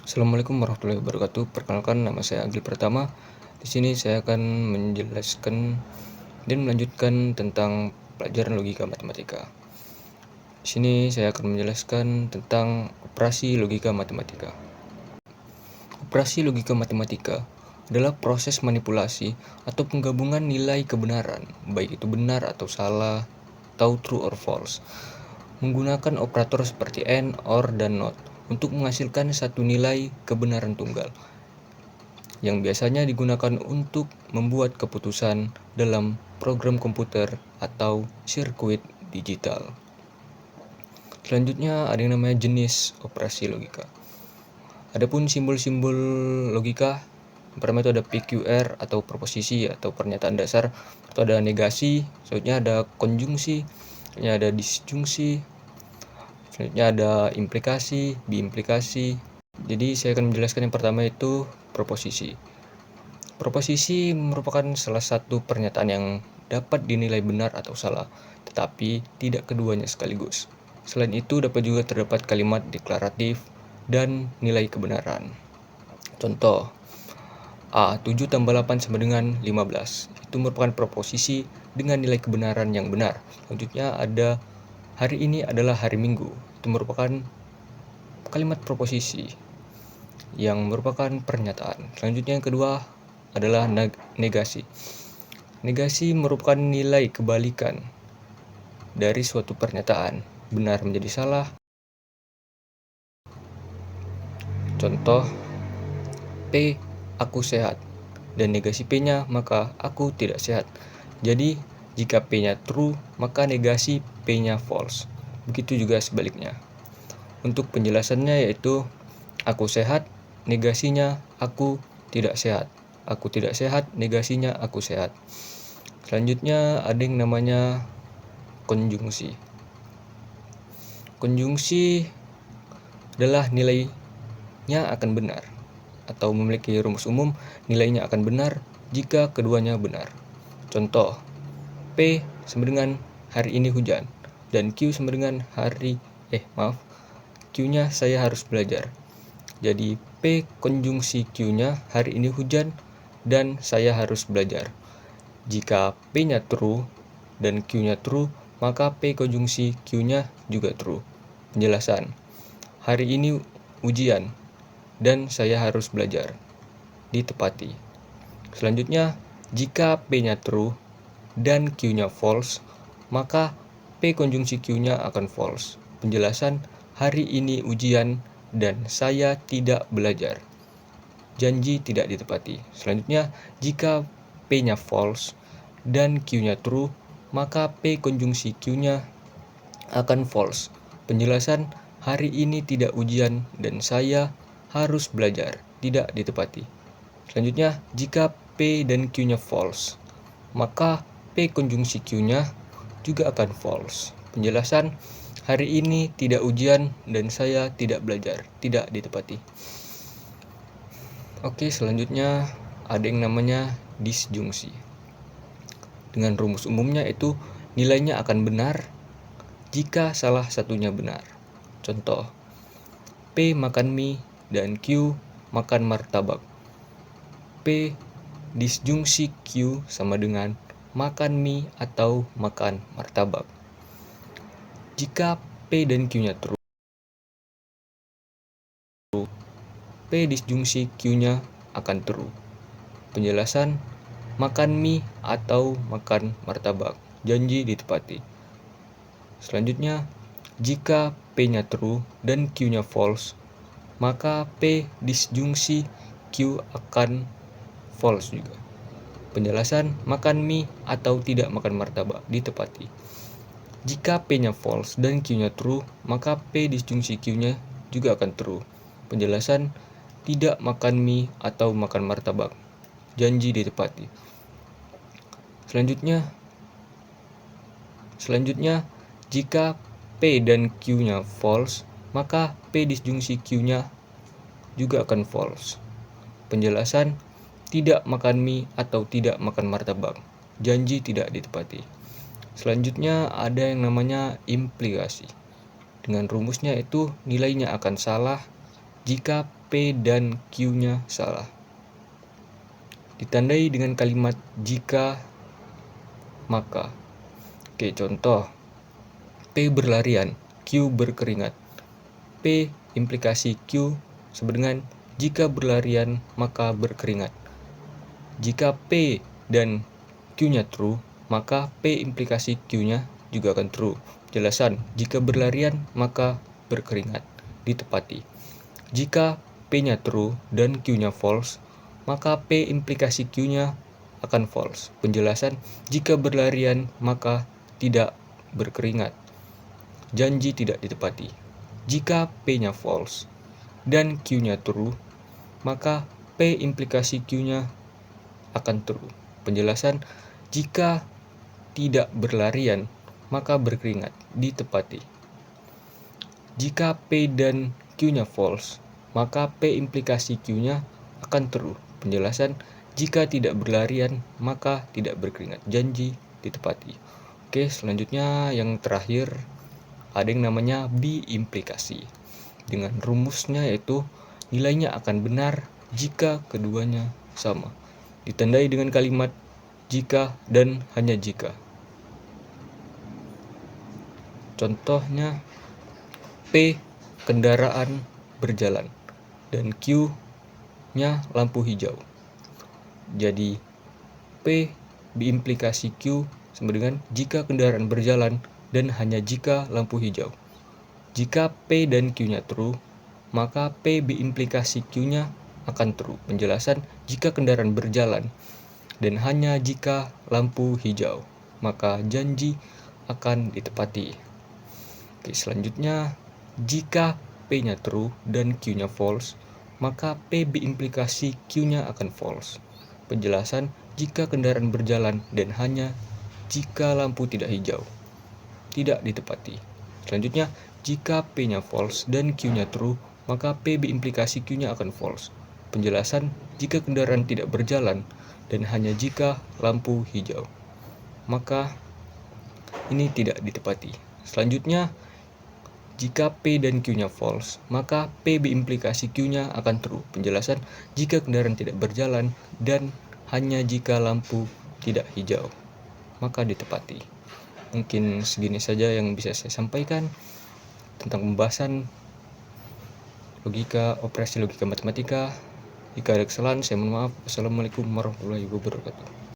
Assalamualaikum warahmatullahi wabarakatuh. Perkenalkan, nama saya Agil Pratama. Di sini saya akan menjelaskan dan melanjutkan tentang pelajaran logika matematika. Di sini saya akan menjelaskan tentang operasi logika matematika. Operasi logika matematika adalah proses manipulasi atau penggabungan nilai kebenaran, baik itu benar atau salah, atau true or false, menggunakan operator seperti AND, OR, dan NOT untuk menghasilkan satu nilai kebenaran tunggal yang biasanya digunakan untuk membuat keputusan dalam program komputer atau sirkuit digital. Selanjutnya ada yang namanya jenis operasi logika. Adapun simbol-simbol logika, yang pertama itu ada PQR atau proposisi atau pernyataan dasar, atau ada negasi, selanjutnya ada konjungsi, selanjutnya ada disjungsi, selanjutnya ada implikasi, biimplikasi. Jadi saya akan menjelaskan yang pertama itu proposisi. Proposisi merupakan salah satu pernyataan yang dapat dinilai benar atau salah, tetapi tidak keduanya sekaligus. Selain itu dapat juga terdapat kalimat deklaratif dan nilai kebenaran. Contoh, A, 7 tambah 8 sama dengan 15. Itu merupakan proposisi dengan nilai kebenaran yang benar. Selanjutnya ada hari ini adalah hari Minggu. Itu merupakan kalimat proposisi yang merupakan pernyataan. Selanjutnya yang kedua adalah negasi. Negasi merupakan nilai kebalikan dari suatu pernyataan. Benar menjadi salah. Contoh, P, aku sehat. Dan negasi P-nya, maka aku tidak sehat. Jadi, jika P-nya true, maka negasi P-nya false. Begitu juga sebaliknya. Untuk penjelasannya yaitu, aku sehat, negasinya aku tidak sehat. Aku tidak sehat, negasinya aku sehat. Selanjutnya ada yang namanya konjungsi. Konjungsi adalah nilainya akan benar atau memiliki rumus umum, nilainya akan benar jika keduanya benar. Contoh, P sama dengan hari ini hujan dan Q sama dengan Q-nya saya harus belajar. Jadi P konjungsi Q-nya hari ini hujan dan saya harus belajar. Jika P-nya true dan Q-nya true, maka P konjungsi Q-nya juga true. Penjelasan, hari ini ujian dan saya harus belajar. Ditepati. Selanjutnya, jika P-nya true dan Q-nya false, maka P konjungsi Q-nya akan false. Penjelasan, hari ini ujian dan saya tidak belajar. Janji tidak ditepati. Selanjutnya, jika P-nya false dan Q-nya true, maka P konjungsi Q-nya akan false. Penjelasan, hari ini tidak ujian dan saya harus belajar. Tidak ditepati. Selanjutnya, jika P dan Q-nya false, maka P konjungsi Q-nya juga akan false. Penjelasan, hari ini tidak ujian dan saya tidak belajar. Tidak ditepati. Oke, selanjutnya ada yang namanya disjungsi. Dengan rumus umumnya itu nilainya akan benar jika salah satunya benar. Contoh, P makan mie dan Q makan martabak. P disjungsi Q sama dengan makan mie atau makan martabak. Jika P dan Q-nya true, P disjungsi Q-nya akan true. Penjelasan, makan mie atau makan martabak. Janji ditepati. Selanjutnya, jika P-nya true dan Q-nya false, maka P disjungsi Q akan false juga. Penjelasan, makan mie atau tidak makan martabak ditepati. Jika P-nya false dan Q-nya true, maka P disjungsi Q-nya juga akan true. Penjelasan, tidak makan mie atau makan martabak. Janji ditepati. Selanjutnya, jika P dan Q-nya false, maka P disjungsi Q-nya juga akan false. Penjelasan, tidak makan mie atau tidak makan martabak. Janji tidak ditepati. Selanjutnya ada yang namanya implikasi. Dengan rumusnya itu nilainya akan salah jika P dan Q-nya salah. Ditandai dengan kalimat jika, maka. Oke, contoh. P berlarian, Q berkeringat. P implikasi Q sama dengan jika berlarian maka berkeringat. Jika P dan Q-nya true, maka P implikasi Q-nya juga akan true. Penjelasan, jika berlarian maka berkeringat. Ditepati. Jika P-nya true dan Q-nya false, maka P implikasi Q-nya akan false. Penjelasan, jika berlarian maka tidak berkeringat. Janji tidak ditepati. Jika P-nya false dan Q-nya true, maka P implikasi Q-nya akan true. Penjelasan, jika tidak berlarian maka berkeringat. Ditepati. Jika P dan Q-nya false, maka P implikasi Q-nya akan true. Penjelasan, jika tidak berlarian maka tidak berkeringat. Janji ditepati. Oke, selanjutnya yang terakhir ada yang namanya B implikasi. Dengan rumusnya yaitu nilainya akan benar jika keduanya sama. Ditandai dengan kalimat jika dan hanya jika. Contohnya, P kendaraan berjalan dan Q-nya lampu hijau. Jadi P diimplikasi Q sama dengan jika kendaraan berjalan dan hanya jika lampu hijau. Jika P dan Q-nya true, maka P diimplikasi Q-nya akan true. Penjelasan, jika kendaraan berjalan dan hanya jika lampu hijau, maka janji akan ditepati. Oke, selanjutnya, jika P-nya true dan Q-nya false, maka P diimplikasi Q-nya akan false. Penjelasan, jika kendaraan berjalan dan hanya jika lampu tidak hijau, tidak ditepati. Selanjutnya, jika P-nya false dan Q-nya true, maka P diimplikasi Q-nya akan false. Penjelasan, jika kendaraan tidak berjalan dan hanya jika lampu hijau, maka ini tidak ditepati. Selanjutnya, jika P dan Q-nya false, maka P diimplikasi Q-nya akan true. Penjelasan, jika kendaraan tidak berjalan dan hanya jika lampu tidak hijau, maka ditepati. Mungkin segini saja yang bisa saya sampaikan tentang pembahasan logika, operasi logika matematika. Jika ada kesalahan, saya mohon maaf. Wassalamualaikum warahmatullahi wabarakatuh.